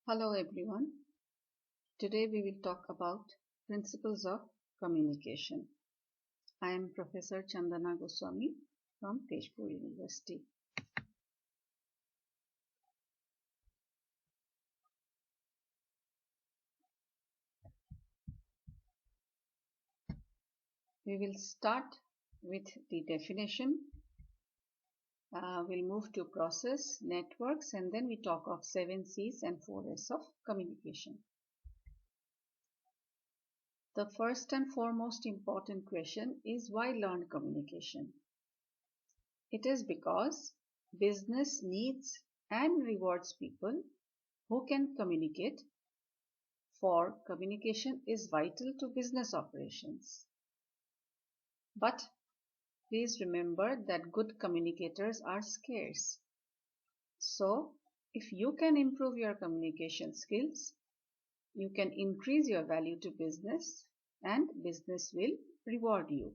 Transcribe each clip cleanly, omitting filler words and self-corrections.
Hello everyone. Today we will talk about principles of communication. I am Professor Chandana Goswami from Tezpur University. We will start with the definition. We'll move to process, networks, and then we talk of 7 C's and 4 S of communication. The first and foremost important question is why learn communication? It is because business needs and rewards people who can communicate, for communication is vital to business operations. But please remember that good communicators are scarce. So, if you can improve your communication skills, you can increase your value to business and business will reward you.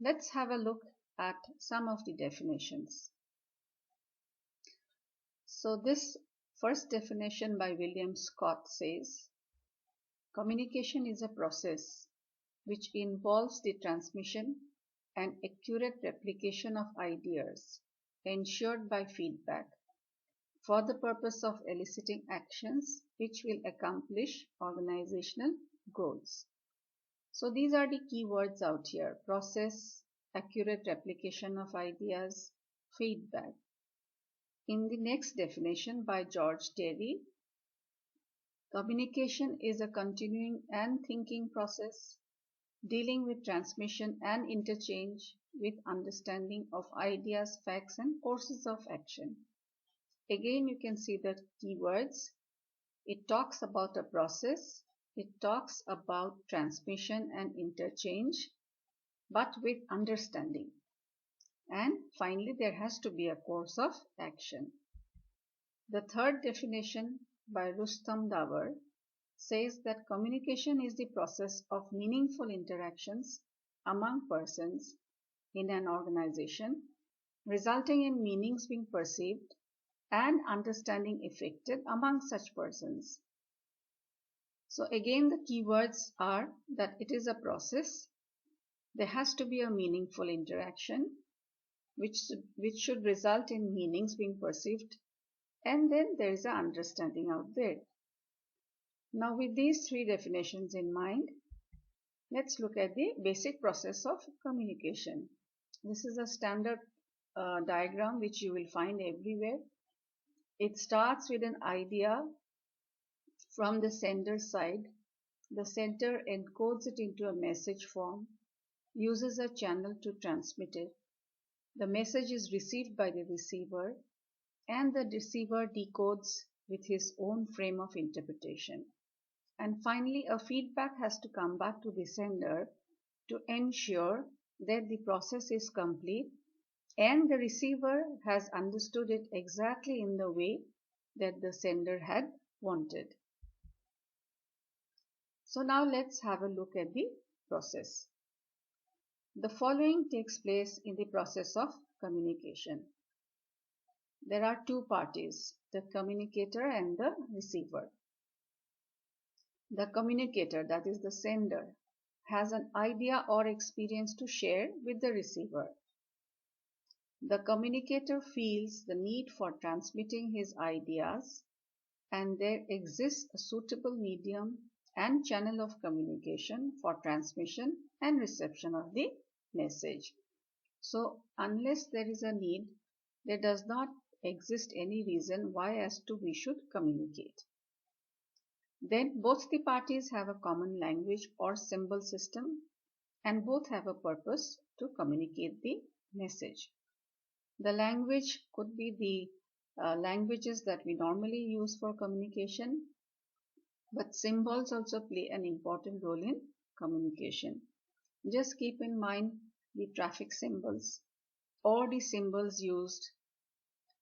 Let's have a look at some of the definitions. So this first definition by William Scott says, communication is a process which involves the transmission and accurate replication of ideas ensured by feedback for the purpose of eliciting actions which will accomplish organizational goals. So these are the key words out here: process, accurate replication of ideas, feedback. In the next definition by George Terry, communication is a continuing and thinking process dealing with transmission and interchange with understanding of ideas, facts, and courses of action. Again, you can see the keywords. It talks about a process, it talks about transmission and interchange, but with understanding. And finally, there has to be a course of action. The third definition by Rustam Davar says that communication is the process of meaningful interactions among persons in an organization, resulting in meanings being perceived and understanding effected among such persons. So again, the keywords are that it is a process, there has to be a meaningful interaction which should result in meanings being perceived, and then there is an understanding out there. Now with these three definitions in mind, let's look at the basic process of communication. This is a standard diagram which you will find everywhere. It starts with an idea from the sender side. The sender encodes it into a message form, uses a channel to transmit it. The message is received by the receiver, and the receiver decodes with his own frame of interpretation. And finally, a feedback has to come back to the sender to ensure that the process is complete and the receiver has understood it exactly in the way that the sender had wanted. So now let's have a look at the process. The following takes place in the process of communication. There are two parties, the communicator and the receiver. The communicator, that is the sender, has an idea or experience to share with the receiver. The communicator feels the need for transmitting his ideas, and there exists a suitable medium and channel of communication for transmission and reception of the message. So unless there is a need, there does not exist any reason why as to we should communicate. Then both the parties have a common language or symbol system, and both have a purpose to communicate the message. The language could be the languages that we normally use for communication, but symbols also play an important role in communication. Just keep in mind the traffic symbols or the symbols used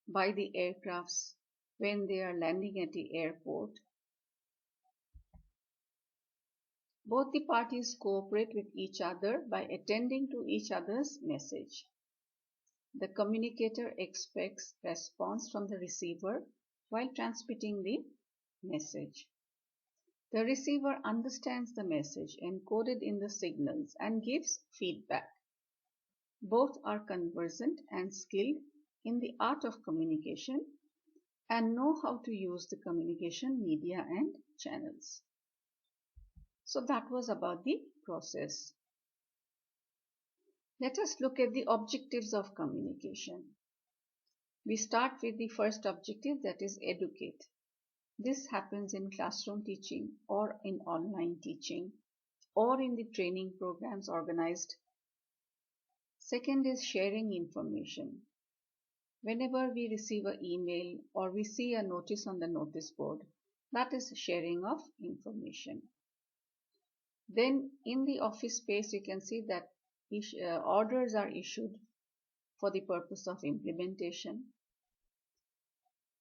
by the aircrafts when they are landing at the airport. Both the parties cooperate with each other by attending to each other's message. The communicator expects response from the receiver while transmitting the message. The receiver understands the message encoded in the signals and gives feedback. Both are conversant and skilled in the art of communication and know how to use the communication media and channels. So that was about the process. Let us look at the objectives of communication. We start with the first objective, that is educate. This happens in classroom teaching or in online teaching or in the training programs organized. Second is sharing information. Whenever we receive an email or we see a notice on the notice board, that is sharing of information. Then in the office space you can see that orders are issued for the purpose of implementation.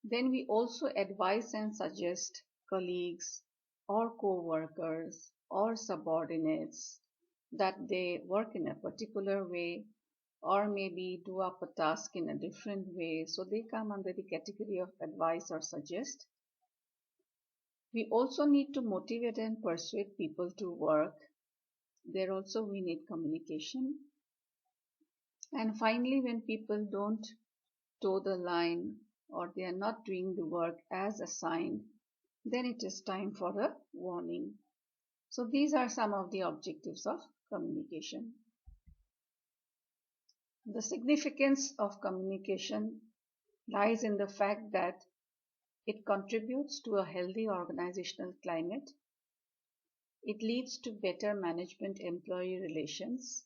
Then we also advise and suggest colleagues or co-workers or subordinates that they work in a particular way or maybe do up a task in a different way. So they come under the category of advise or suggest. We also need to motivate and persuade people to work. There also we need communication. And finally, when people don't toe the line or they are not doing the work as assigned, then it is time for a warning. So these are some of the objectives of communication. The significance of communication lies in the fact that it contributes to a healthy organizational climate. It leads to better management-employee relations.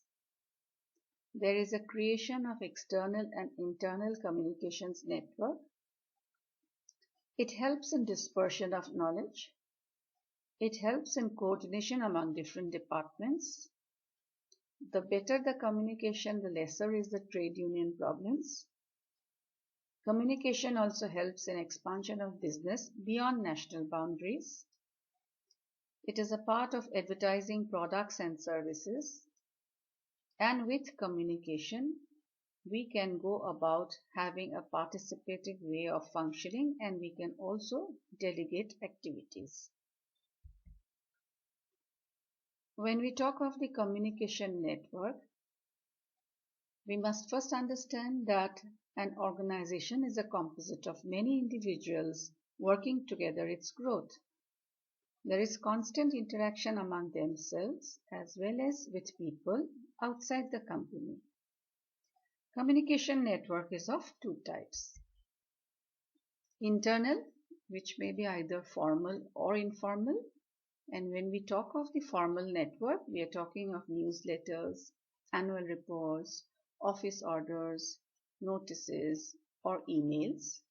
There is a creation of external and internal communications network. It helps in dispersion of knowledge. It helps in coordination among different departments. The better the communication, the lesser is the trade union problems. Communication also helps in expansion of business beyond national boundaries. It is a part of advertising products and services. And with communication, we can go about having a participative way of functioning, and we can also delegate activities. When we talk of the communication network, we must first understand that an organization is a composite of many individuals working together its growth. There is constant interaction among themselves as well as with people outside the company. Communication network is of two types. Internal, which may be either formal or informal. And when we talk of the formal network, we are talking of newsletters, annual reports, office orders, notices, or emails.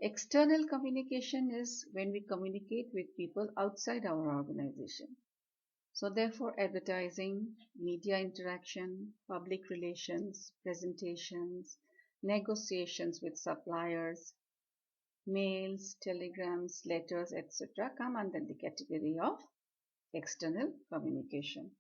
External communication is when we communicate with people outside our organization. So therefore, advertising, media interaction, public relations, presentations, negotiations with suppliers, mails, telegrams, letters, etc. come under the category of external communication.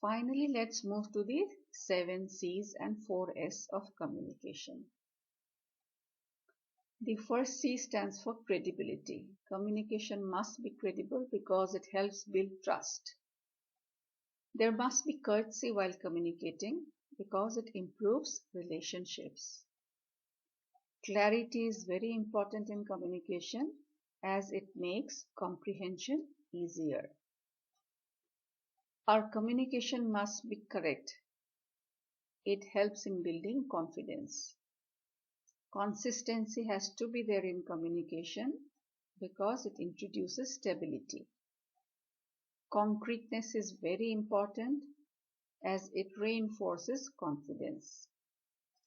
Finally, let's move to the 7 C's and 4 S of communication. The first C stands for credibility. Communication must be credible because it helps build trust. There must be courtesy while communicating because it improves relationships. Clarity is very important in communication as it makes comprehension easier. Our communication must be correct. It helps in building confidence. Consistency has to be there in communication because it introduces stability. Concreteness is very important as it reinforces confidence.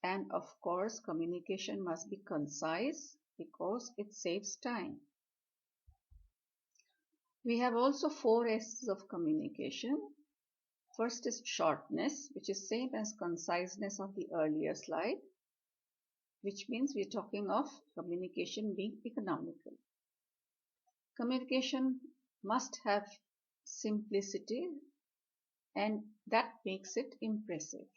And of course, communication must be concise because it saves time. We have also 4 S's of communication. First is shortness, which is same as conciseness of the earlier slide, which means we're talking of communication being economical. Communication must have simplicity and that makes it impressive.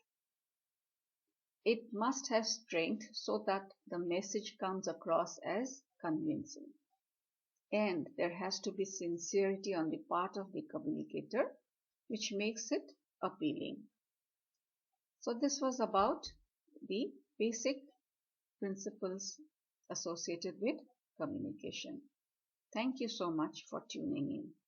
It must have strength so that the message comes across as convincing. And there has to be sincerity on the part of the communicator, which makes it appealing. So this was about the basic principles associated with communication. Thank you so much for tuning in.